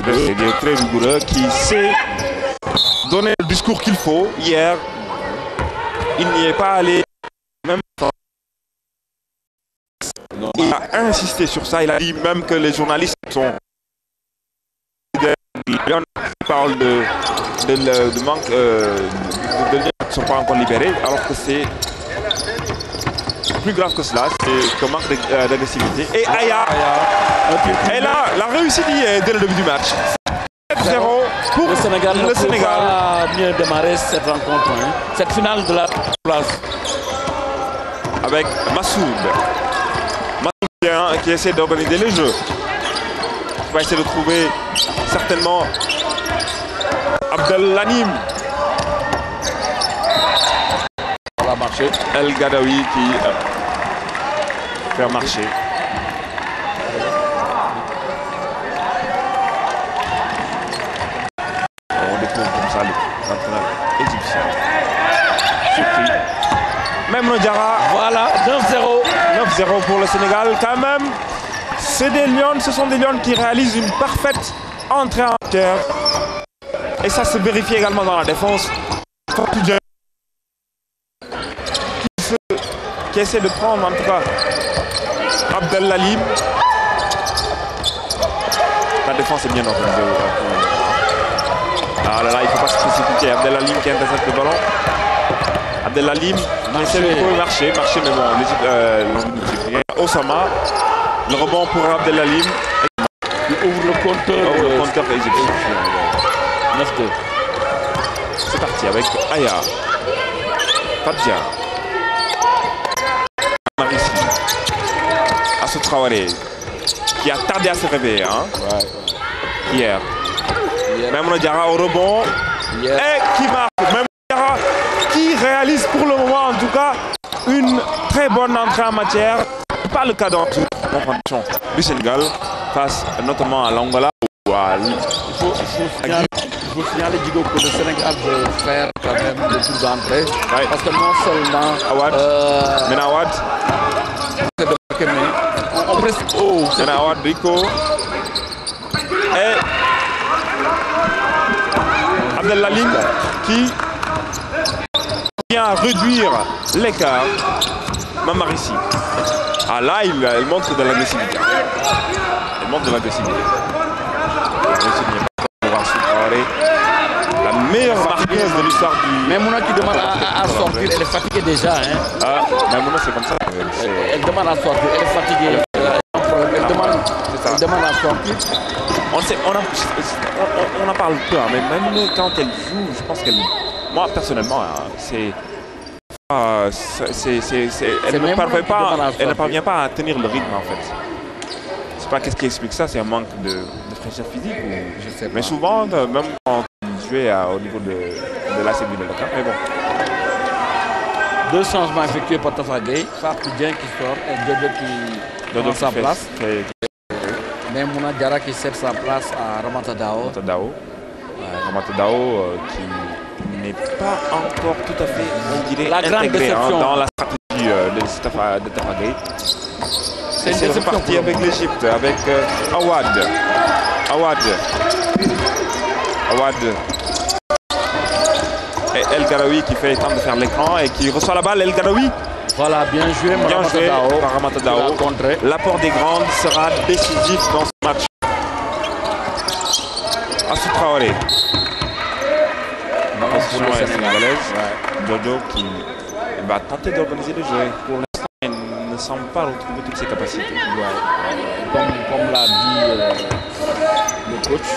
C'est très rigoureux qui sait donner le discours qu'il faut. Hier, il n'y est pas allé. Même il a insisté sur ça. Il a dit même que les journalistes sont. On parle de manque de liens qui ne sont pas encore libérés, alors que c'est plus grave que cela, c'est un manque d'agressivité. Et Aya, et là, la réussite dès le début du match. 7-0 pour le Sénégal. Le Sénégal a mieux démarré cette rencontre, hein. Cette finale de la place. Avec Massoud qui essaie d'organiser le jeu. Il va essayer de trouver certainement Abdellanim. Ça va marcher. El Gadawi qui fait marcher. On découvre comme ça l'entraîneur égyptien. Surpris. Même Diarra. Voilà, 9-0. 9-0 pour le Sénégal. Quand même, c'est des Lions, ce sont des Lions qui réalisent une parfaite entrée en matière. Et ça se vérifie également dans la défense. Qui essaie de prendre en tout cas Abdellalim. La défense est bien organisée. Ah là là, il ne faut pas se précipiter. Abdellalim qui intercepte le ballon. Abdellalim essaie de marcher, mais bon, Osama, le rebond pour Abdellalim. Il ouvre le compteur égyptien. 9-2. C'est parti avec Aya. Fadja. Marissi. Assou Traoré. Qui a tardé à se réveiller. Hein? Hier. Même Diarra au rebond. Et qui marque. Même Diarra qui réalise pour le moment en tout cas une très bonne entrée en matière. Pas le cas dans toute confrontation du Sénégal face notamment à l'Angola. Il faut signaler Digo que le Sénégal veut faire quand même le tour d'entrée. Parce que non seulement Awad, Menawad, on presse haut. Menawad, Rico et Abdellalim qui vient réduire l'écart. Mamarissi. Ah là, il montre de l'agressivité. Il montre de l'agressivité. La meilleure marqueuse de l'histoire du... Même Mouna qui demande à sortir, elle est fatiguée déjà. Hein. Ah, mais Mouna c'est comme ça. Elle demande à sortir, elle est fatiguée. Elle demande à sortir. On en parle peu, hein, mais même quand elle joue, je pense qu'elle... Moi personnellement, elle ne parvient pas à tenir le rythme en fait. Je sais pas qu'est-ce qui explique ça, c'est un manque de fraîcheur physique ou je sais pas. Mais souvent, même quand on jouait au niveau de l'AC Milan, mais bon. 2 changements effectués par Tafa Gueye, Fapidien qui sort et Dodo qui prend sa place. Mais Mouna Diarra qui cède sa place à Ramata Dao. Ramata Dao qui n'est pas encore tout à fait, on dirait, la grande déception dans la stratégie de Tafa Gueye. C'est reparti avec l'Égypte, avec Awad. Et El Gadawi qui fait temps de faire l'écran et qui reçoit la balle. El Gadawi. Voilà, bien joué par Ramata Dao. L'apport des grandes sera décisif dans ce match. Assou Traoré. La position est sénégalaise. Dodo qui va tenter d'organiser le jeu. Pour l'instant, il ne semble pas retrouver toutes ses capacités. Comme l'a dit le coach,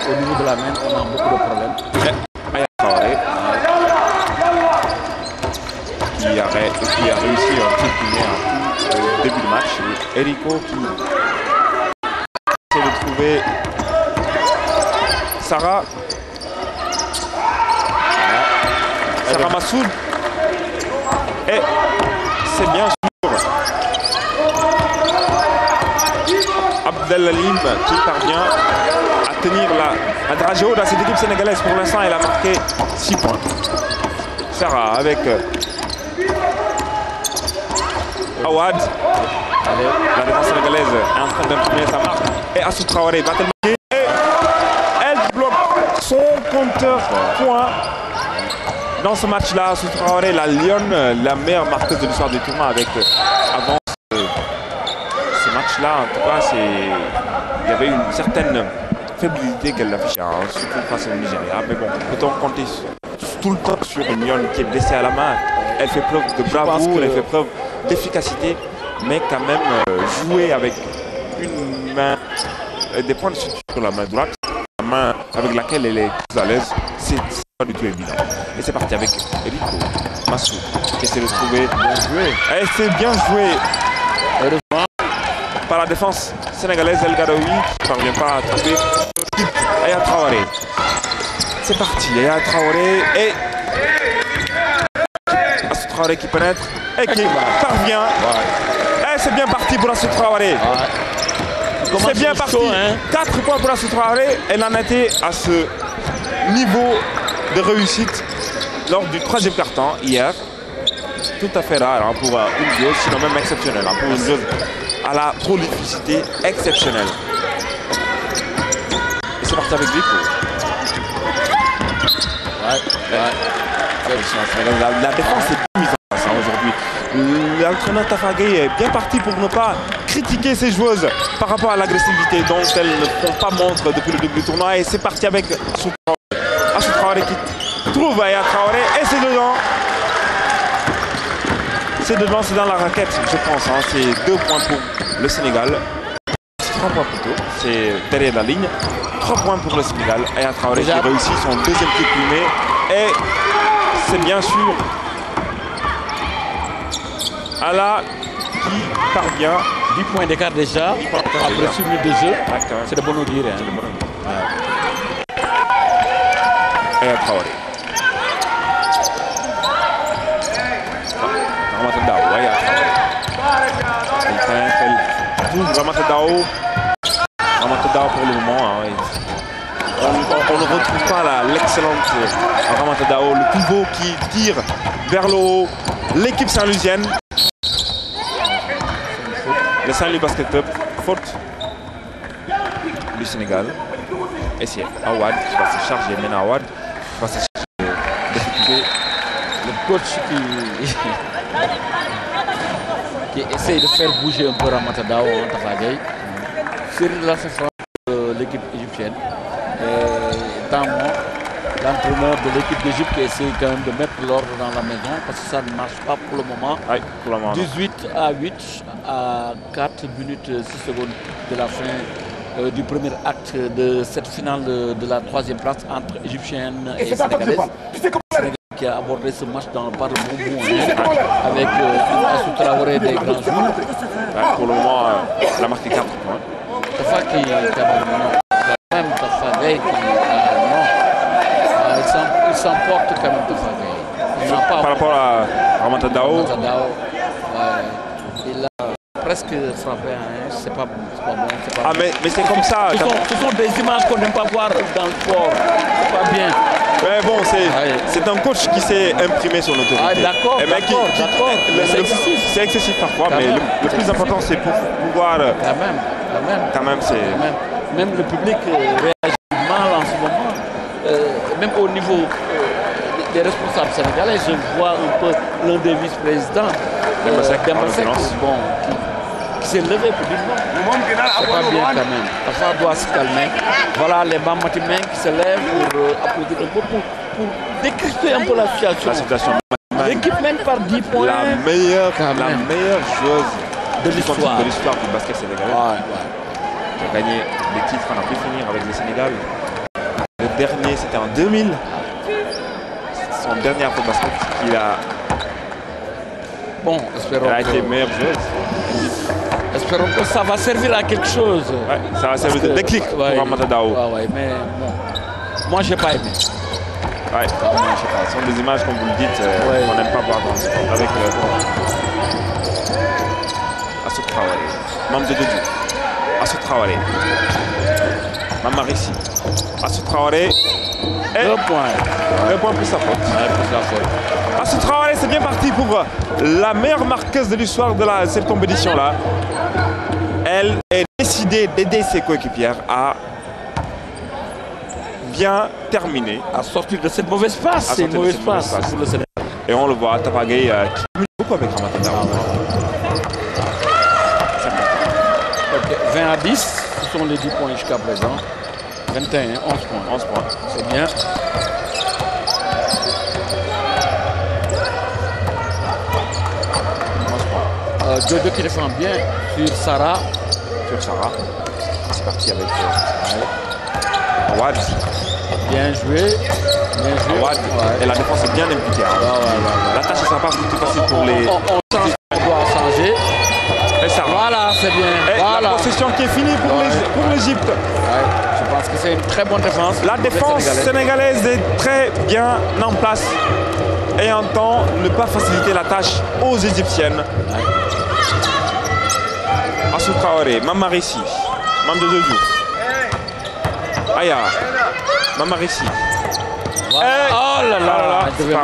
au niveau de la main, on a beaucoup de problèmes. Aya Traoré qui a réussi un petit peu au début du match. Et Erico qui essaie de trouver Sarah Massoud. Et c'est bien sûr Abdellalim qui parvient à tenir la dragée haute à cette équipe sénégalaise. Pour l'instant, elle a marqué 6 points. Sarah avec Awad. La défense sénégalaise est en train d'imprimer sa marque. Et Assou Traoré va-t-elle marquer? compteur point dans ce match-là. Astou Traoré, la Lionne, la meilleure marqueuse de l'histoire du tournoi avec avant ce match-là. En tout cas, il y avait une certaine fébrilité qu'elle affichait, hein, surtout face au Nigeria. Mais bon, peut-on compter tout le temps sur une Lionne qui est blessée à la main? Elle fait preuve de bravoure, elle fait preuve d'efficacité, mais quand même jouer avec une main, des points de suture sur la main droite, la main avec laquelle elle est plus à l'aise, c'est pas du tout évident. Et c'est parti avec Rico Massou qui essaie de trouver. Bien joué. Et c'est bien joué. Heureusement. Par la défense sénégalaise, El Garoui qui ne parvient pas à trouver Aya Traoré. C'est parti, Aya Traoré et Astou Traoré qui pénètre et qui parvient. Ouais. Et c'est bien parti pour Astou Traoré. Ouais. C'est bien parti. Chaud, hein. 4 points pour Astou Traoré. Elle en était à ce niveau de réussite lors du 3e quart-temps hier. Tout à fait rare, hein, pour une joueuse, sinon même exceptionnelle, hein, pour une joueuse à la prolificité exceptionnelle. Et c'est parti avec Rico. La défense est mise en place, hein, aujourd'hui. L'entraîneur Tafa Gueye est bien parti pour ne pas critiquer ses joueuses par rapport à l'agressivité dont elles ne font pas montre depuis le début du tournoi. Et c'est parti avec Astou Traoré qui trouve Aya Traoré et c'est dedans. C'est dedans, c'est dans la raquette, je pense. Hein. C'est 2 points pour le Sénégal. 3 points plutôt. C'est derrière la ligne. 3 points pour le Sénégal. Aya Traoré qui réussit son 2e tir primé. Et c'est bien sûr Ala qui parvient. 10 points d'écart déjà. Après 6 minutes de jeu. C'est de bon augure. Hein. Aya Traoré. Ramata Dao, Aya Traoré. Elle trouve Ramata Dao. Ramata Dao pour le moment. Hein, on ne retrouve pas l'excellente Ramata Dao, le pivot qui tire vers le haut. L'équipe saint-louisienne. Le Saint-Louis Basket Club, faute du Sénégal. Et c'est Awad qui va se charger. Maintenant Awad va se charger de s'occuper. Le coach qui essaye de faire bouger un peu Ramata Dao en Tafa Gueye. C'est la souffrance de l'équipe égyptienne. L'entraîneur de l'équipe d'Égypte qui essaie quand même de mettre l'ordre dans la maison parce que ça ne marche pas pour le moment. Oui, pour le moment. 18 à 8 à 4 minutes 6 secondes de la fin du premier acte de cette finale de la 3e place entre Égyptiennes et Sénégalaises. Sénégal qui a abordé ce match par le bon bout avec Astou Traoré des grands jours. Pour le moment, elle a marqué 4 points. Tafa qui même Tafa Gueye il s'emporte quand même Tafa Gueye. Par rapport à Ramata Dao. Il a presque frappé, hein. C'est pas bon. Ah mais c'est comme ça. Ce sont des images qu'on n'aime pas voir dans le sport. C'est pas bien. Mais bon, c'est un coach qui s'est imprimé son autorité. Ah, d'accord. C'est excessif parfois, mais le plus important c'est pour pouvoir. Quand même, c'est. Même le public réagit mal en ce moment. Même au niveau des responsables sénégalais, je vois un peu l'un des vice-présidents, qui s'est levé pour dire non. C'est pas bien quand même. Parfois, doit se calmer. Voilà les Bamatimens qui se lèvent pour applaudir un peu, pour décrypter un peu la situation. L'équipe mène par 10 points. La meilleure joueuse de l'histoire du basket sénégalais. Qui a gagné les titres, on a pu finir avec le Sénégal. Le dernier, c'était en 2000. Son dernier afro basket qu'il a. Bon, espérons. Elle a été meilleure joueuse. Espérons que ça va servir à quelque chose. Ouais, ça va servir de déclic pour Ramata Dao. Mais bon, moi j'ai pas aimé. Ouais, ce sont des images, comme vous le dites, on n'aime pas voir dans le sport. Avec Astou Traoré, membre de Doudou. Astou Traoré. Mamarissi. Astou Traoré. 2 points. 2 points plus sa faute. Astou Traoré, c'est bien parti pour la meilleure marqueuse de l'histoire de cette compétition-là. Elle est décidée d'aider ses coéquipières à bien terminé. À sortir de cette mauvaise passe. C'est une mauvaise passe pour le Sénégal. Et on le voit, Tafa Gueye qui communique beaucoup avec Ramata Daou. 20 à 10, ce sont les 10 points jusqu'à présent. 21, 11 points. 11 points. C'est bien. Jojo qui défend bien sur Sarah. C'est parti avec Awad. Bien joué. Awad. Et la défense est bien impliquée. La tâche ne sera pas tout facile pour les... On doit changer. Et ça. Voilà, c'est bien. Et voilà. La possession qui est finie pour l'Égypte. Je pense que c'est une très bonne défense. La défense sénégalaise est très bien en place et entend ne pas faciliter la tâche aux Égyptiennes. Assou Traoré, Mamarissi, Mamdou Dodou. Aya, Mamarissi. Oh là là, c'est bien.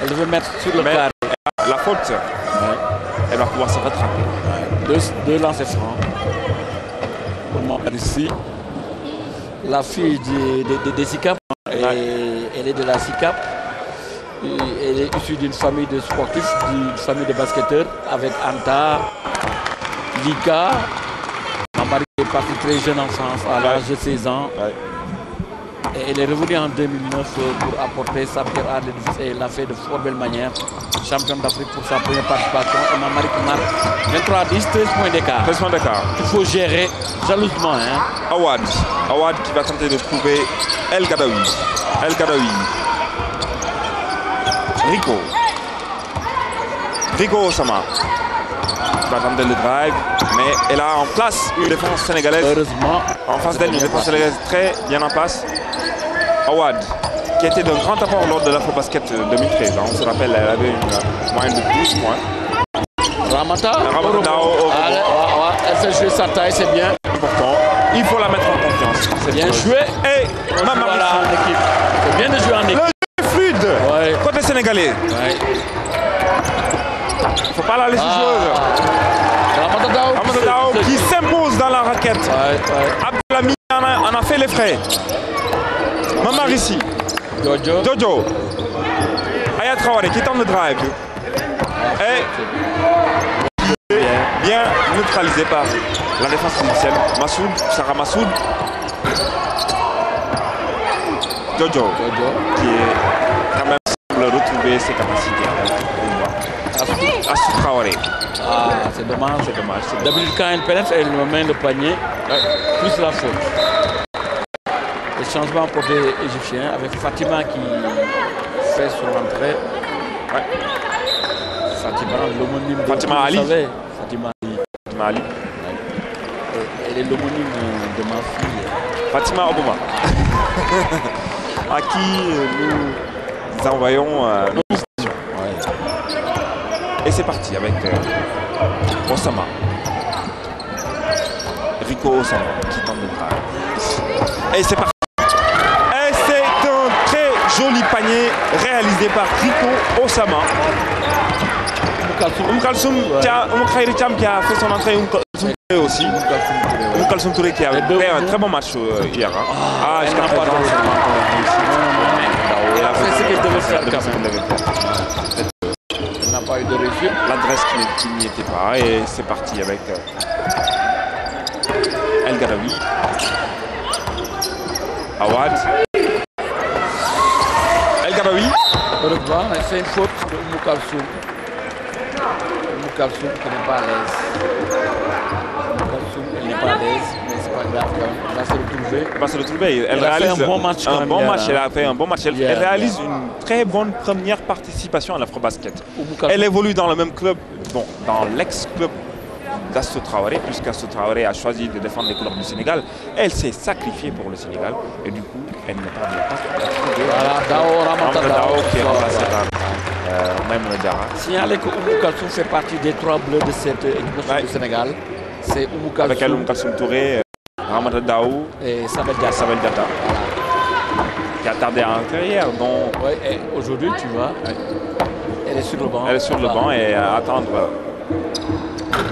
Elle devait mettre sur le carré. La faute, elle va pouvoir se rattraper. Deux lancers francs. Pour Mamarissi. La fille des SICAP, elle est de la SICAP. Elle est issue d'une famille de sportifs, d'une famille de basketteurs, avec Anta, Lika. Ma mari est partie très jeune en France, à l'âge de 16 ans. Et elle est revenue en 2009 pour apporter sa pierre à l'édifice et elle l'a fait de fort belle manière. Championne d'Afrique pour sa première participation. Et ma mari qui marque 23-10, 13 points d'écart. 13 points d'écart. Il faut gérer jalousement. Awad qui va tenter de trouver El Gadawi. Rico Osama va tenter le drive, mais elle a en place une défense sénégalaise. Heureusement. En face d'elle, une défense sénégalaise très bien en place. Awad, qui a été d'un grand apport lors de l'Afrobasket 2013. On se rappelle, elle avait une moyenne de 12 points. Ramata Daou. Elle fait jouer sa taille, c'est bien. Important. Il faut la mettre en confiance. C'est bien joué. Et voilà, en équipe. C'est bien de jouer en équipe. Le jeu est fluide. Côté sénégalais. Il ne faut pas la laisser jouer. Ramata Daou qui s'impose dans la raquette. Abdelhamid en a fait les frais. Mamarissi. Jojo. Aya Traoré qui tente le drive. Et bien neutralisé par la défense égyptienne. Sarah Massoud. Jojo qui est quand même semble retrouver ses capacités. Assou Traoré. C'est dommage. D'habitude quand elle pénètre, elle me met le panier, plus la faute. Le changement côté égyptien avec Fatima qui fait son entrée. Fatima, l'homonyme de Fatima Ali. Fatima Ali. Elle est l'homonyme de ma fille. Fatima Obama. À qui nous envoyons nos félicitations. Et c'est parti avec Osama. Rico Osama qui tente de drive. Et c'est parti. Et c'est un très joli panier réalisé par Rico Osama. Kalsoum Khairi Cham qui a fait son entrée. Touré aussi. Kalsoum Touré qui a fait un très bon match hier. Jusqu'à présent. Il a fait ce qu'il devait faire quand même. Il n'a pas eu de réussite. L'adresse qui n'y était pas. Et c'est parti avec El Gadawi. Awad. El Gadawi. C'est une faute de Oumou Kalsoum. Oumou Kalsoum qui n'est pas à l'aise. Oumou Kalsoum, elle n'est pas à l'aise, mais c'est pas grave. Elle va se retrouver. Elle va se retrouver. Elle réalise a fait un bon match. Elle a fait un bon match. Elle réalise une très bonne première participation à l'Afrobasket. Elle évolue dans le même club, bon, dans l'ex-club d'Assou Traoré, puisqu'Assou Traoré a choisi de défendre les couleurs du Sénégal. Elle s'est sacrifiée pour le Sénégal et du coup, elle n'est pas bien. Voilà, Ramata Daou qui est remplacé par Maïmouna Diarra. Signalez que Oumou Kalsoum fait partie des 3 bleus de cette équipe nationale du Sénégal. C'est Oumou Kalsoum. Avec Oumou Kalsoum Touré, Ramata Daou et Sabel Diatta. Qui a tardé à l'intérieur. Aujourd'hui, tu vois, elle est sur le banc. Elle est sur le banc et attendre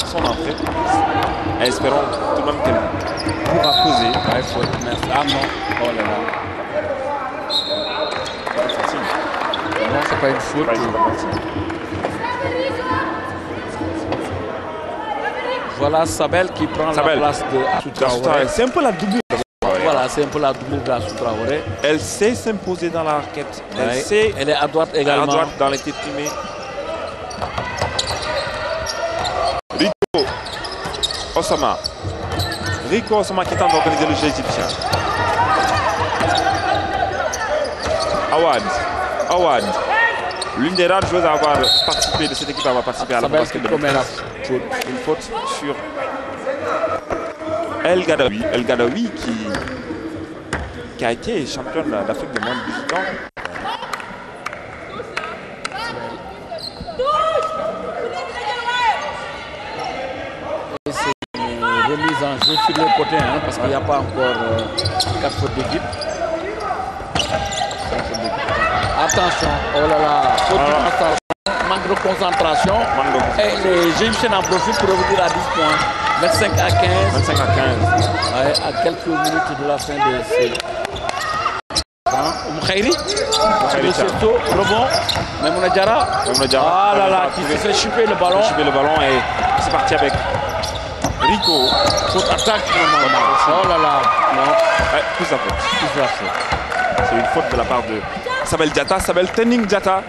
son entrée. Et espérons tout de même qu'elle pourra poser Ouais, faute. Merci. Ah non. Oh là là. Non, c'est pas une faute. Voilà Sabel qui prend la place de Assou Traoré. C'est un peu la double. Voilà, c'est un peu la double d'Assou Traoré. Elle sait s'imposer dans la raquette. Elle est à droite également. À droite dans les têtes primées. Rico Osama. Rico Osama qui tente d'organiser le jeu égyptien. Awad. L'une des rares joueuses à avoir participé de cette équipe à avoir participé à la basket de une faute sur El Gadawi qui a été championne d'Afrique de moins de 18 ans. C'est une remise en jeu sur le côté parce qu'il n'y a pas encore 4 fautes d'équipe. Attention, oh là là, manque de concentration. Et les Égyptiens en profitent pour revenir à 10 points. 25 à 15. 25 à 15. Ouais, à quelques minutes de la fin de ces. Khairi. Rebond. Maimouna Diarra. Ah là là, qui se fait chipper le ballon. Et c'est parti avec Rico. Faute attaque normalement. Oh là là. Non. Plus la faute. C'est une faute de la part de Sabel Diatta. Sabel Tening Diatta.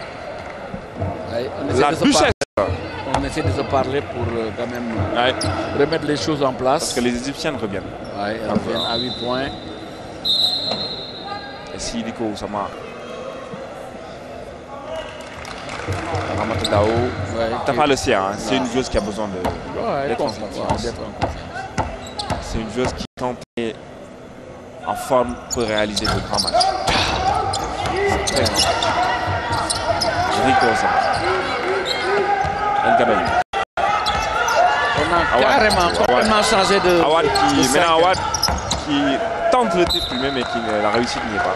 La duchesse. On essaie de se parler pour quand même remettre les choses en place. Parce que les Égyptiennes reviennent. Elles reviennent à 8 points. Et si Rico Osama Ramata Dao, t'as pas le sien. C'est une joueuse qui a besoin d'être en confiance. C'est une joueuse qui, quand elle est en forme, peut réaliser de grands matchs. Très grand. Rico Osama. On a carrément complètement changé de. Awad qui tente le tir lui-même mais qui la réussite n'y est pas.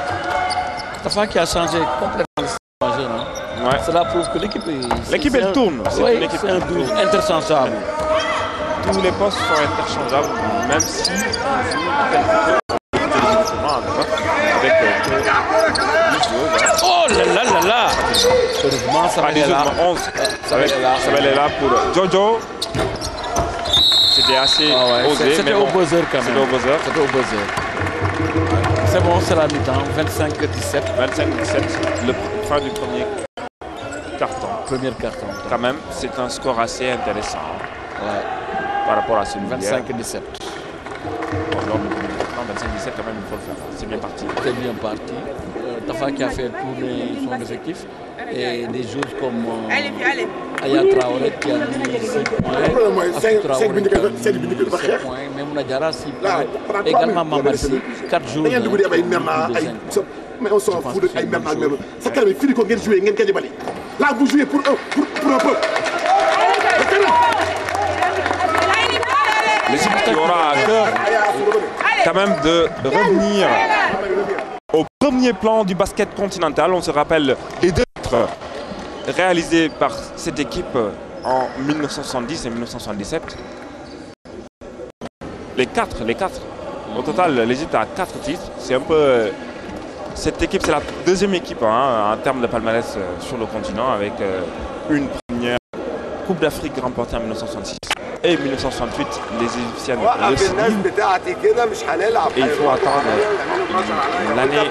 Tafa qui a changé complètement le jeu, non? Ouais. Cela prouve que l'équipe elle tourne. Oui, c'est un 12 interchangeable. Tous les postes sont interchangeables, même si oh là là là là. Heureusement, ça va être là. 11. Ça va être là pour Jojo. C'était assez osé. C'était au buzzer quand même. C'était au buzzer. C'est bon, c'est la mi-temps. 25-17. 25-17. Le fin du premier carton. Quand même, c'est un score assez intéressant. Par rapport à celui d'hier. 25-17. Lors du premier carton, 25-17 quand même, il faut le faire. C'est bien parti. C'est bien parti. Tafa qui a fait tourner son effectif. Et des joueurs comme Aya Traoré qui a mis 6 points, Assou Traoré qui a mis 7 points, Maimouna Diarra 6 points, également Mamadou, 4 jours. Mais on s'en fout de ça quand même fini qu'on gagne jouer, là vous jouez pour un peu. L'Égypte aura à cœur quand même de revenir au premier plan du basket continental. On se rappelle les deux réalisé par cette équipe en 1970 et 1977. Les quatre. Au total, l'Égypte a 4 titres. C'est un peu... Cette équipe, c'est la deuxième équipe en termes de palmarès sur le continent, avec une première Coupe d'Afrique remportée en 1966. Et 1968, les Égyptiennes récidivent. Et il faut attendre l'année,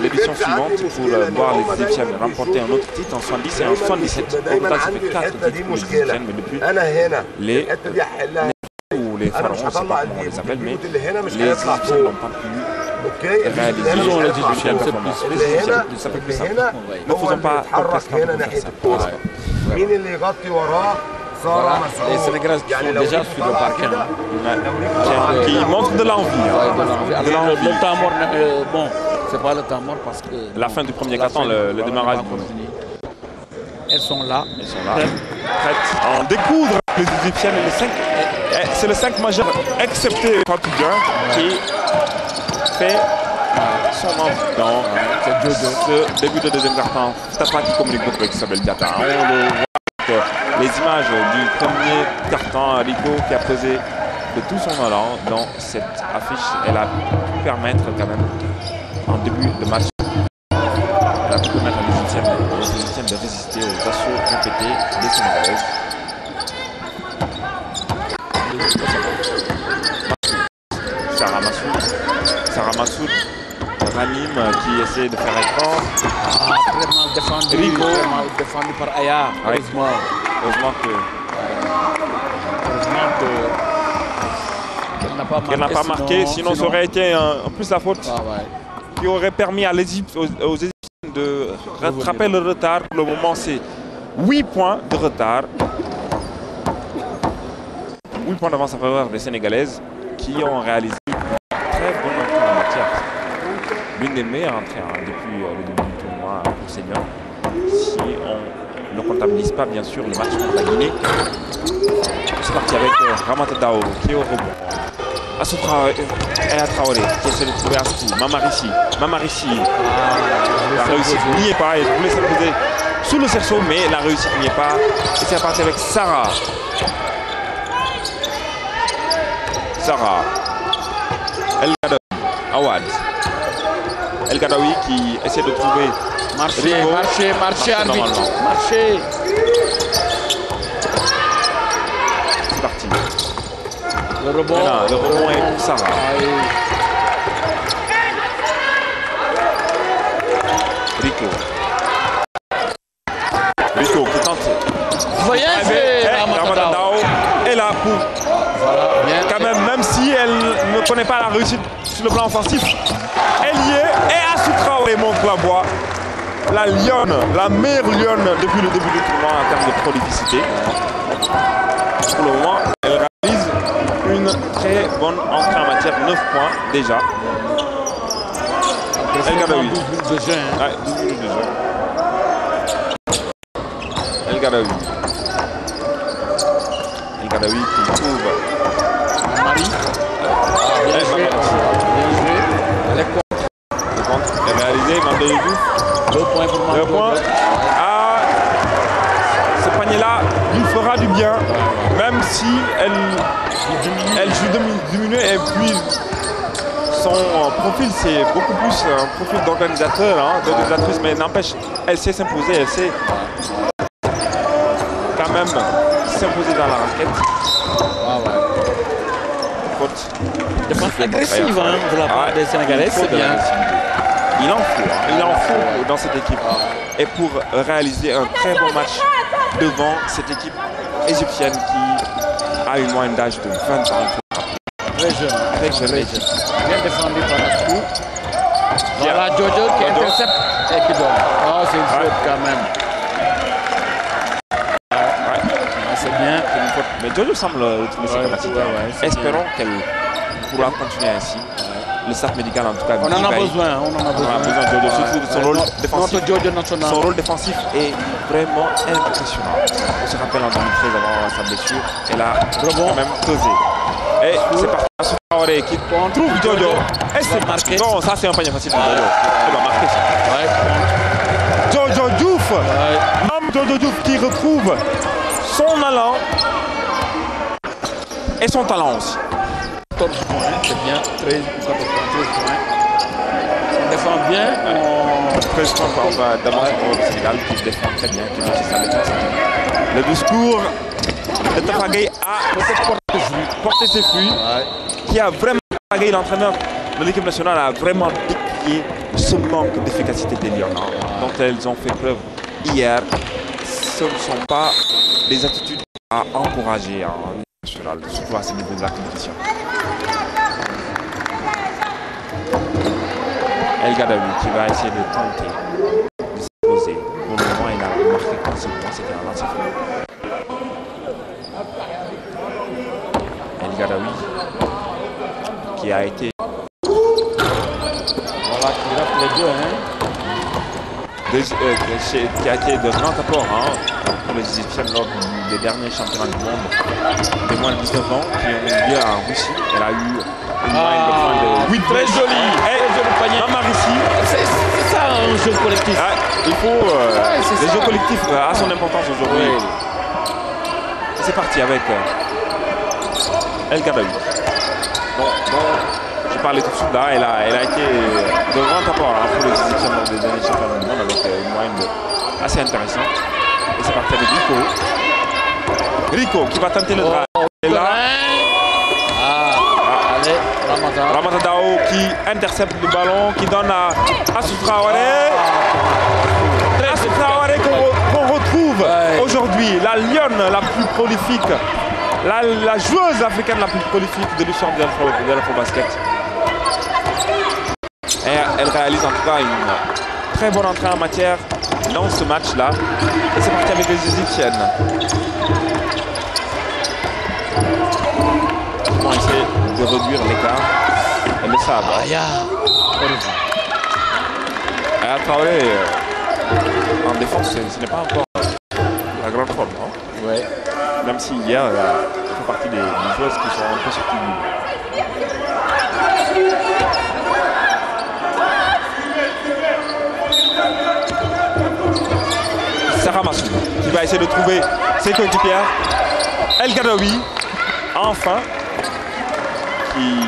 l'édition suivante pour voir les Égyptiennes remporter un autre titre en 70 et en 77. Au total, ça fait 4 titres pour les Égyptiennes, mais depuis les pharaons, je ne sais pas comment on les appelle, mais les Égyptiens n'ont pas pu réaliser. Les Égyptiens, ça fait plus simple. Ne faisons pas complètement pour faire ça. Voilà, les Sénégalais sont déjà sur le parquet. Qui montrent de l'envie. Le temps mort, bon, c'est pas le temps mort parce que... La fin du premier carton, le démarrage. Elles sont là. Prêtes à en découdre les Égyptiennes. C'est le 5 majeur, excepté Fatoudia, qui fait son entrée dans ce début de deuxième carton. Tafa qui communique beaucoup avec Sabel Diatta. On le voit avec les images du premier carton. Rico qui a posé de tout son allant dans cette affiche. Elle a pu permettre quand même, en début de match, elle a pu permettre aux Égyptiennes de résister aux assauts répétés des Sénégalaises. Sarah Massoud, Ranim qui essaie de faire écran. Très mal défendu. Rico. Très mal défendu par Aya. Heureusement qu'elle n'a pas marqué, sinon ça aurait été en plus la faute qui aurait permis à l'Égypte, aux Égyptiens de rattraper le retard. Pour le moment, c'est 8 points de retard. 8 points d'avance en faveur des Sénégalaises qui ont réalisé une très bonne entrée en matière. L'une des meilleures entrées depuis le début du tournoi pour seniors. Si on ne comptabilise pas bien sûr le match contre la Guinée. C'est parti avec Ramata Dao qui est au rebond. Assoufra et Traoré qui essaie de trouver Astou. Mamarici. La réussite n'y est pas. Elle voulait s'imposer sous le cerceau, mais la réussite n'y est pas. Et c'est parti avec Sarah. El Gadawi, Awad. El Gadawi qui essaie de trouver marché arbitre. Marché. C'est parti. Le rebond. Là, le rebond est pour Sarah. Rico qui tente. Voyez, Ramata Dao est là pour. Voilà, bien. Quand même si elle ne connaît pas la réussite sur le plan offensif, elle y est. Et Astou Traoré montre la voie. La lionne, la meilleure lionne depuis le début du tournoi en termes de prolificité. Pour le moment, elle réalise une très bonne entrée en matière, 9 points déjà. El Gadawi. 12 minutes de jeu. Ouais, 12 minutes de jeu. El Gadawi. El Gadawi qui trouve Marie. Bien joué. Elle est contre. Elle est réalisée, Mandé Diouf. 2 points pour Mandé. 2 points. Ah, ce panier-là lui fera du bien, même si elle joue diminuée et puis son profil c'est beaucoup plus un profil d'organisateur, d'organisatrice, mais n'empêche, elle sait s'imposer, elle sait quand même s'imposer dans la raquette. Faute. Défense agressive de la part des Sénégalais, c'est bien. Il en faut dans cette équipe. Et pour réaliser un très bon match devant cette équipe égyptienne qui a une moyenne d'âge de 20 ans. Très jeune. Bien défendu par Astou. Voilà Jojo qui intercepte et qui donne. Oh, c'est une faute quand même. C'est bien. Mais Jojo semble retrouver ses capacités. Espérons qu'elle pourra continuer ainsi. Le staff médical en tout cas. On en a besoin. On en a besoin de Jojo. Surtout son rôle défensif. Notre Jojo national. Son rôle défensif est vraiment impressionnant. On se rappelle en 2013 avant sa blessure. Elle a quand même pesé. Et c'est parti. Astou Traoré qui trouve Jojo. Et c'est marqué. Non, ça c'est un panier facile pour Jojo. Elle va marquer ça. Jojo Diouf. Jojo Diouf qui retrouve son allant et son talent aussi. 14 points, c'est bien. 13 ou 14 points. On défend bien. 13 points d'avance au Sénégal qui défend très bien, qui réussit sa défense. Le discours de Tafa Gueye a peut-être porté ses fruits, qui a vraiment, Tafa Gueye, l'entraîneur de l'équipe nationale, a vraiment décrié ce manque d'efficacité des Lions dont elles ont fait preuve hier. Ce ne sont pas des attitudes à encourager en équipe nationale, surtout à ce niveau de la compétition. El Gadawi qui va essayer de tenter de s'imposer. Pour le moment, il a marqué qu'un seul point, c'était un lancer franc. El Gadawi qui a été. Voilà, qui rate les deux. Qui a été de grand apport pour les Égyptiennes lors des derniers championnats du monde des moins de 19 ans qui ont eu lieu en Russie. Elle a eu une moyenne de 8. Très joli. C'est ça un jeu collectif. Il faut les jeux collectifs à son importance aujourd'hui. C'est parti avec El Gadoui. Bon, je parlais tout de suite là, elle a été de grand apport pour les égyptiens lors des derniers championnats du monde avec une moyenne assez intéressante. Et c'est parti avec Rico qui va tenter le drive. Et là, allez, Ramata Dao qui intercepte le ballon, qui donne à Assou Traoré. Assou Traoré qu'on retrouve aujourd'hui, la lionne la plus prolifique, la joueuse africaine la plus prolifique de l'histoire de l'afro-basket. Et elle réalise en tout cas une très bonne entrée en matière dans ce match-là. Et c'est parti avec les Égyptiennes. Ils vont essayer de réduire l'écart. Elles le savent. Aya Traoré, en défense, ce n'est pas encore la grande forme. Hein? Ouais. Même si hier, elle fait partie des joueuses qui sont un peu sorties du... Sarah Massoud qui va essayer de trouver ses coéquipières. El Gadoui, enfin, qui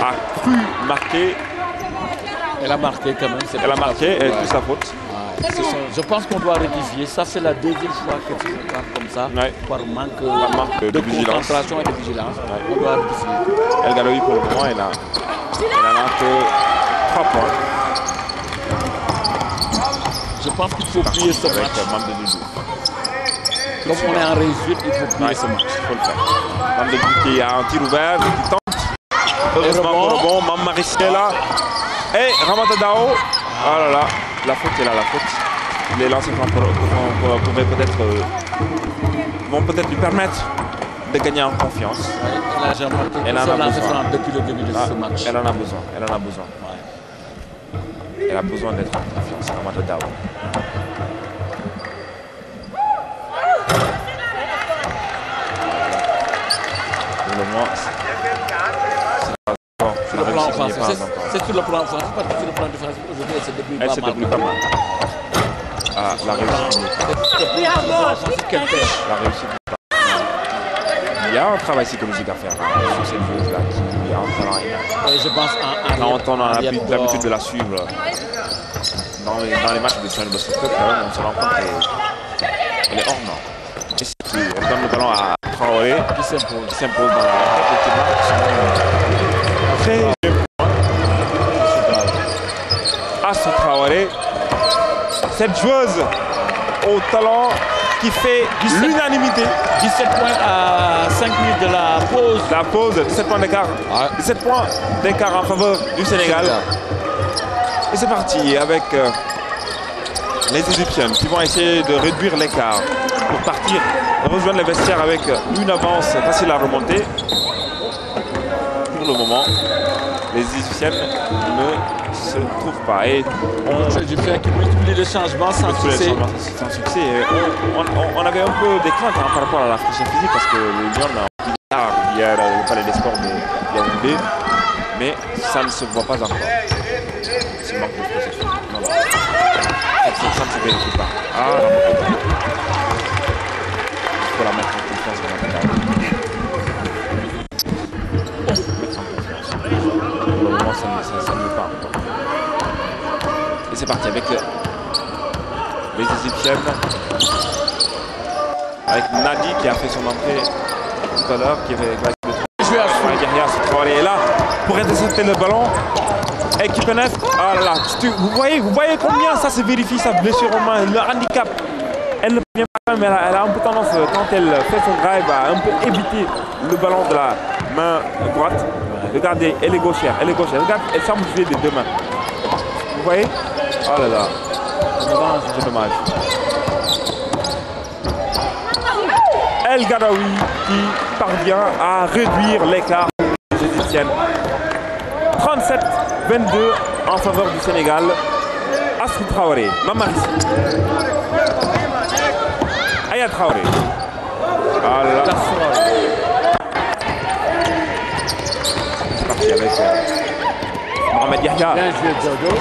a cru marquer. Elle a marqué quand même. Elle a marqué et tout sa faute. Je pense qu'on doit rectifier. Ça, c'est la deuxième fois que tu le prends comme ça. Par manque de concentration et de vigilance. On doit rectifier. El Gadoui, pour le moment, elle en a que 3 points. Je pense qu'il faut plier ce match. Comme on est en réussite, il faut plier ce match. Il faut le faire. Mamdou qui a un tir ouvert, qui tente. Heureusement pour le bon, Mam Marissi est là. Et Ramata Dao. Oh là là, la faute est là, la faute. Les lancers vont peut-être lui permettre de gagner en confiance. Elle en a besoin depuis le début de ce match. Elle en a besoin, elle en a besoin. Elle a besoin d'être en confiance, Ramata Dao. Pour le moment, c'est sur le plan offensif, parce que sur le plan défensif, aujourd'hui, elle se débrouille pas mal. Ah, la réussite. La réussite. Il y a un travail psychologique à faire sur cette joueuse-là qui est en talent énorme. Et je pense quand on a l'habitude de la suivre dans les matchs de Saint Basket, on se rend compte qu'elle est hors norme. Elle donne le ballon à Traoré qui s'impose dans la tête. Assou Traoré, cette joueuse au talent qui fait l'unanimité. 17 points à 5 minutes de la pause. La pause, 17 points d'écart. 17 points d'écart en faveur du Sénégal. Et c'est parti avec les Égyptiennes qui vont essayer de réduire l'écart pour partir rejoindre les vestiaires avec une avance facile à remonter. Pour le moment, les Égyptiennes ne se trouvent pas. Et les Égyptiens qui multiplient les changements sans succès. On avait un peu des craintes par rapport à la fraîcheur physique parce que les Lions ont pris tard hier au palais des sports de Yaoundé. Mais ça ne se voit pas encore. C'est manque de fraîcheur physique. Non. Ça ne se vérifie pas. Il faut la mettre en confiance dans la médaille. Mettre en confiance. Pour le moment, ça ne veut pas encore. Et c'est parti avec les Égyptiennes. Avec Nadi qui a fait son entrée tout à l'heure, qui avait derrière ce Traoré est là pour intercepter le ballon. Et qui pénètre. Ah là là. Vous voyez combien ça se vérifie, sa blessure aux mains, le handicap. Elle ne vient pas, mais elle a un peu tendance, quand elle fait son drive, à un peu éviter le ballon de la main droite. Regardez, elle est gauchère. Regarde, elle semble jouer des deux mains. Vous voyez? Oh là là. C'est dommage. El Gadoui qui parvient à réduire l'écart des Égyptiennes. 37-22 en faveur du Sénégal. Assou Traoré, Mam Marissi. Aya Traoré. Ah là là. C'est parti avec Mohamed Yahya. Bien joué, Jojo.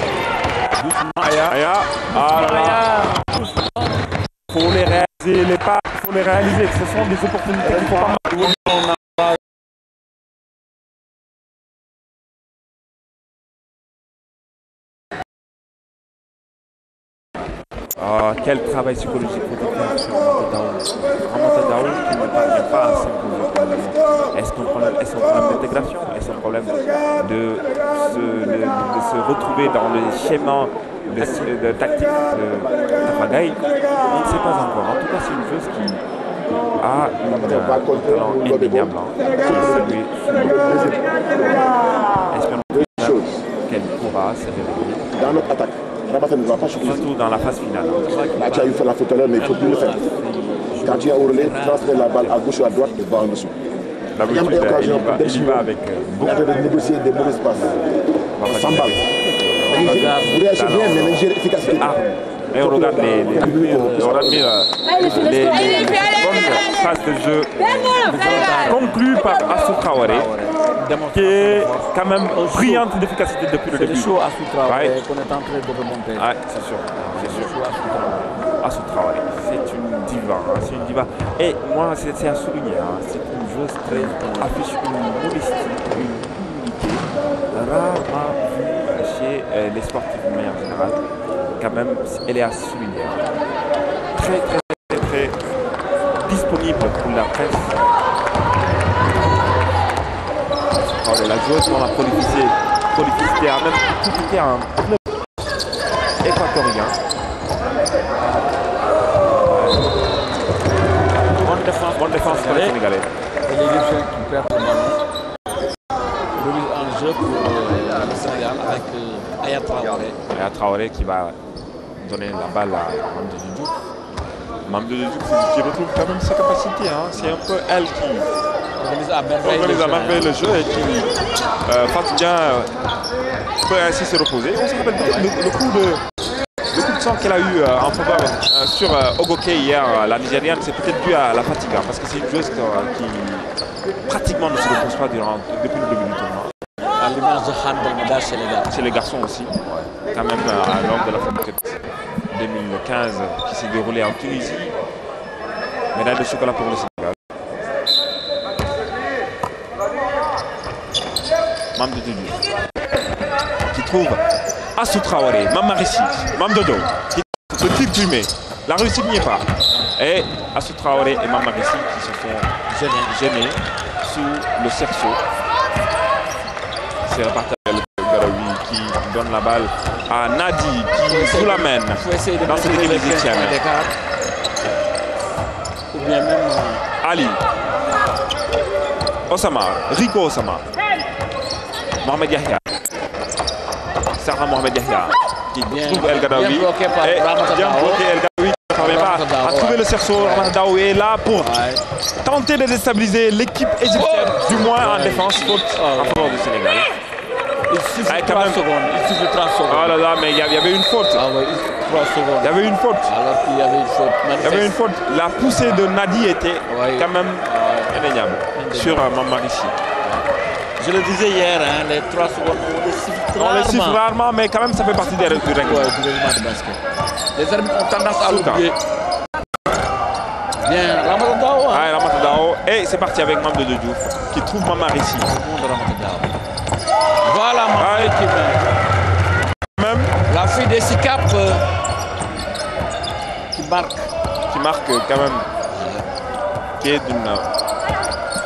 Doucement, Aya. Ah là là. Faut les réaliser, les pas, faut les réaliser. Ce sont des opportunités qu'il ne faut pas Quel travail psychologique faut-il faire sur Ramata Daou qui ne parvient pas à s'imposer pour le moment. Est-ce un problème d'intégration? Est-ce un problème de se retrouver dans le schéma de tactique de Tafa Gaye? On ne sait pas encore. En tout cas, c'est une chose qui a un talent indéniable. Espérons qu'elle pourra se révéler. Dans notre attaque, Ramata ne va pas choquer. Surtout dans la phase finale. Là, tu as eu fait la faute tout à l'heure, mais il ne faut plus le faire. Quand tu as au relais, transfère la balle à gauche ou à droite et va en dessous. Il y a une occasion pour Delchino. Il a de négocier des mauvaises passes. Sans balle. Vous réagissez bien, mais l'efficacité. Et on regarde les phases de jeu conclues par Assou Traoré, qui est quand même brillante d'efficacité depuis le début. C'est chaud Assou Traoré qu'on est en train de remonter. Ouais, c'est sûr. Assou Traoré, c'est une diva. C'est une diva. Et moi, c'est à souligner. C'est une joueuse qui affiche une modestie, une humilité rarement vue chez les sportifs de manière générale. Quand même, elle est à souligner. Très disponible pour la presse. La joueuse dans la prolificité a même critiqué un club équatorien. Bonne défense pour les Sénégalais. Et les Égyptiens qui perdent le ballon. Remise en jeu pour le Sénégal avec Aya Traoré. Aya Traoré qui va donner la balle à Mamdou Diouf. Mamdou Diouf qui retrouve quand même ses capacités. C'est un peu elle qui organise à merveille le jeu et qui Fatou bien peut ainsi se reposer. On se rappelle peut-être le coup de sang qu'elle a eu en faveur sur Ogoke hier, la Nigériane, c'est peut-être dû à la fatigue, parce que c'est une joueuse qui pratiquement ne se repose pas depuis le début du tournoi. À l'image de Han chez les gars. Chez les garçons aussi, quand même lors de la Femme 2015 qui s'est déroulée en Tunisie. Médaille de chocolat pour le Sénégal. Mamdou Diouf qui trouve Assou Traoré, Mamarissi, Mamdodo qui se tire primé. La réussite n'y est pas. Et Assou Traoré et Mamarissi qui se font gêner sous le cerceau. C'est reparti avec le Garoui qui donne la balle à Nadi qui sous la mène dans cette équipe égyptienne. Ou bien même Ali, Osama, Rico Osama, Mohamed Yahya, Sarah Mohamed Yahya qui trouve El Garoui et bien bloqué El Garoui qui ne parvient pas à trouver le cerceau. Ramata Daou est là pour tenter de déstabiliser l'équipe égyptienne, du moins en défense, faute en faveur du Sénégal. Il suffit de 3 secondes. Oh là là, mais il y avait une faute. Ah oui, 3 secondes. Il y avait une faute. Alors qu'il y avait une faute. Il y avait une faute. La poussée de Nadi était quand même indéniable sur Mamarissi. Je le disais hier, les 3 secondes, on les siffle rarement, mais quand même ça fait partie du règlement. Du règlement de basket. Les arbitres ont tendance à l'oublier. Bien, Ramata Daou. Ramata Daou. Et c'est parti avec Mamdou Diouf qui trouve Mamarissi. Voilà mon équipe. Même la fille des SICAP qui marque quand même, qui est d'une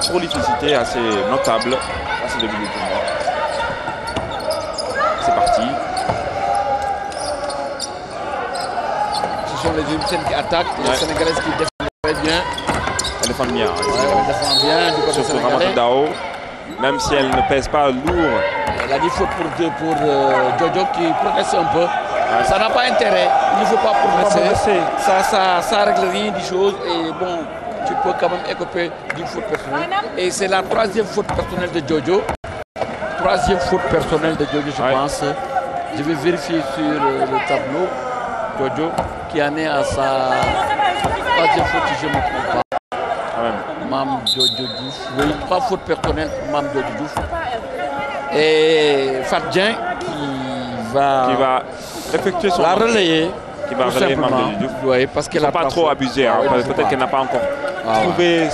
prolificité assez notable à ce début du tournoi. C'est parti. Ce sont les Égyptiennes qui attaquent, les Sénégalaises qui défendent très bien. Elles défendent bien. Elles défendent bien du côté surtout Ramata Daou, même si elle ne pèse pas lourd. Elle a dit faute pour Jojo qui progresse un peu. Ça n'a pas intérêt, il ne faut pas progresser. Ça règle rien des choses et bon, tu peux quand même écoper d'une faute personnelle. Et c'est la 3e faute personnelle de Jojo. 3e faute personnelle de Jojo, je pense. Je vais vérifier sur le tableau. Jojo qui en est à sa 3e faute, si je ne me trompe pas. Mam Jojo Diouf. Oui, 3 fautes personnelles pour Mam Jojo Diouf. Et Fadjen qui va effectuer son relayer. Qui va relayer Mamdou Diouf. Oui, parce qu'elle n'a pas trop abusé. Peut-être qu'elle n'a pas encore retrouvé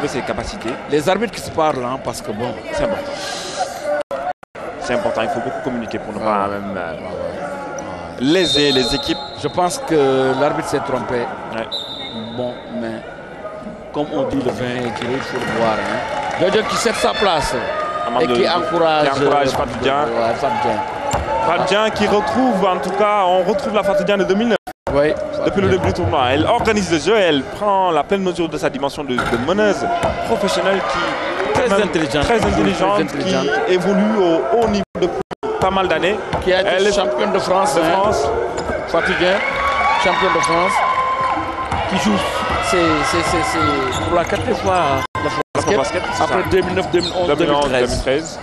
ses capacités. Les arbitres qui se parlent, parce que bon, c'est important. C'est important, il faut beaucoup communiquer pour ne pas même léser les équipes. Je pense que l'arbitre s'est trompé. Ouais. Bon, mais comme on dit, le vin est tiré, il faut le boire. Hein. Jojo qui cède sa place et qui encourage Fatou Dieng. Fatou Dieng qui retrouve, en tout cas, on retrouve la Fatou Dieng de 2009. Oui, depuis le début du tournoi. Elle organise le jeu et elle prend la pleine mesure de sa dimension de meneuse professionnelle qui très intelligente, qui évolue au haut niveau depuis pas mal d'années. Qui a été championne de France. Fatou Dieng, championne de France, qui joue c'est pour la 4e fois le basket après 2009, 2011, 2013.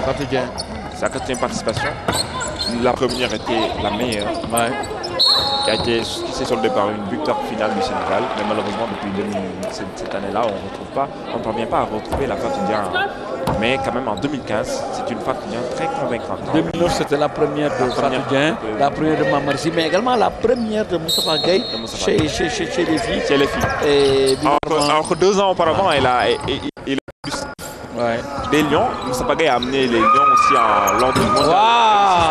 Fatou Dieng. Sa 4e participation. La première était la meilleure. Ouais. Qui s'est soldée par une victoire finale du Sénégal. Mais malheureusement, depuis cette année-là, on ne parvient pas à retrouver la Fatou Dieng. Mais quand même, en 2015, c'est une Fatou Dieng très convaincante. En 2009, c'était la première de Fatou Dieng, la première de Mamarsi, mais également la première de Moustapha Gueye chez les filles. Chez les filles. Et alors que 2 ans auparavant, il a plus des lions. Moustapha Gueye a amené les lions aussi en Londres.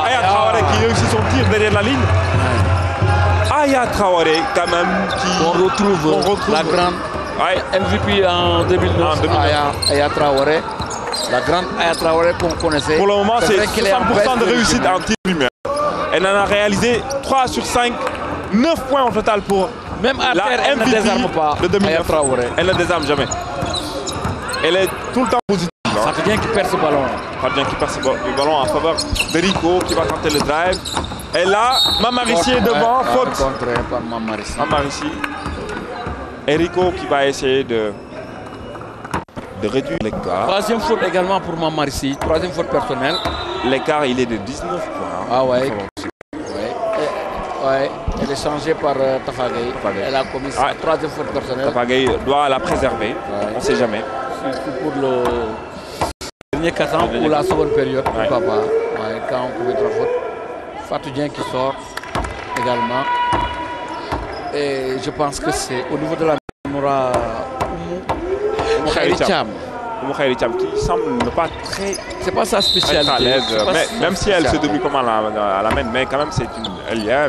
Aya Traoré qui réussit son tir derrière la ligne. Aya Traoré quand même on retrouve la grande MVP en 2009. Aya Traoré, la grande Aya Traoré qu'on connaissait. Pour le moment, c'est 100% de réussite en tir lumière. Elle en a réalisé 3 sur 5, 9 points au total pour même à la terre, MVP elle ne désarme pas. De 2009. Aya Traoré. Elle ne désarme jamais. Elle est tout le temps positive. Fatou Dieng qui perd ce ballon. Fatou Dieng qui perd ce ballon en faveur de Rico qui va tenter le drive. Et là, Mamarisi est devant, faute. Contré par Mamarisi. Et Rico qui va essayer de réduire l'écart. 3e faute également pour Mamarisi, 3e faute personnelle. L'écart, il est de 19 points. Ah ouais. Ouais. Elle est changée par Tafa Gueye. Elle a commis sa 3e faute personnelle. Tafa Gueye doit la préserver, on ne sait jamais. Surtout pour le dernier 4 ans ou la seconde période, pourquoi pas. Quand on commet 3 fautes. Fatou Dieng qui sort également. Et je pense que c'est au niveau de la Moura Oumou Khayri Thiam. Oumou Khayri Thiam qui semble ne pas très... C'est pas sa spécialité. À l'aise, même si elle se débrouille pas mal à la main, mais quand même c'est une ailière.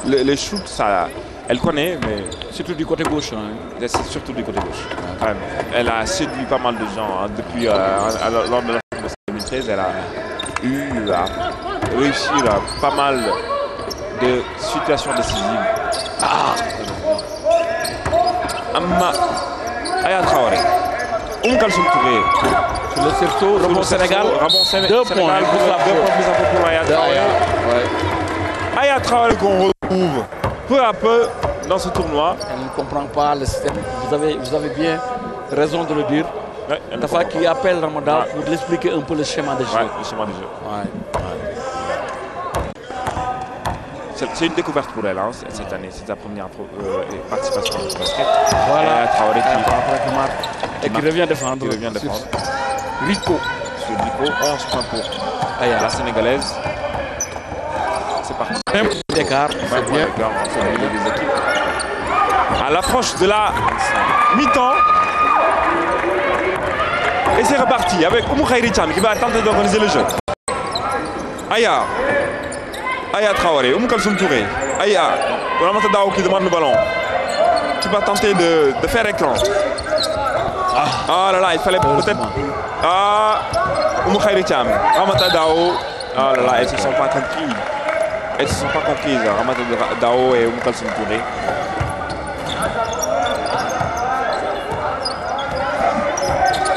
Les shoots, ça, elle connaît, mais... Surtout du côté gauche. C'est surtout du côté gauche. Quand même. Elle a séduit pas mal de gens depuis lors de la saison de 2013. Elle a eu à réussir pas mal de situations décisives. Aya Traoré. Kalsoum Touré. Sur le cerceau, rebond Sénégal. 2 points. 2 points plus pour Aya Traoré. Aya Traoré qu'on retrouve peu à peu dans ce tournoi. Elle ne comprend pas le système. Vous avez bien raison de le dire. Tafa qui appelle Ramadan pour lui expliquer un peu le schéma de jeu. Le schéma de jeu. C'est une découverte pour elle cette année. C'est sa première participation au basket. Voilà. Traoré qui revient défendre. Rico. Sur Rico, 11 points pour la Sénégalaise. C'est parti. Même d'écart. C'est bien. Des équipes. À l'approche de la mi-temps. Et c'est reparti avec Oumou Khayri Thiam qui va tenter d'organiser le jeu. Aya Traoré, Kalsoum Touré. Aya, Ramata Dao qui demande le ballon. Qui va tenter de faire écran. Ah là là, il fallait peut-être... Oumou Khayri Thiam, Ramata Dao. Ah là là, elles ne se sont pas comprises. Elles ne se sont pas comprises, Ramata Dao et Kalsoum Touré.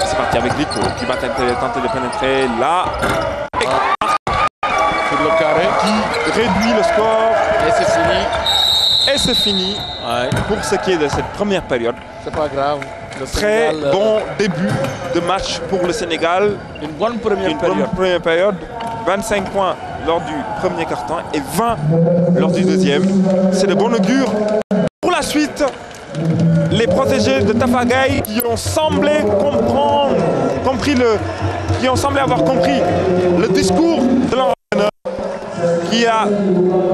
C'est parti avec Rico qui va tenter de pénétrer là. Sur le carré. Qui réduit le score. Et c'est fini. Et c'est fini pour ce qui est de cette première période. C'est pas grave. Très bon début de match pour le Sénégal. Une bonne première période. 25 points lors du premier quart-temps et 20 lors du deuxième. C'est de bon augure. Pour la suite, les protégés de Tafa Gueye qui ont semblé avoir compris le discours de l'entraîneur qui a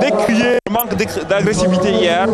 décrié le manque d'agressivité hier.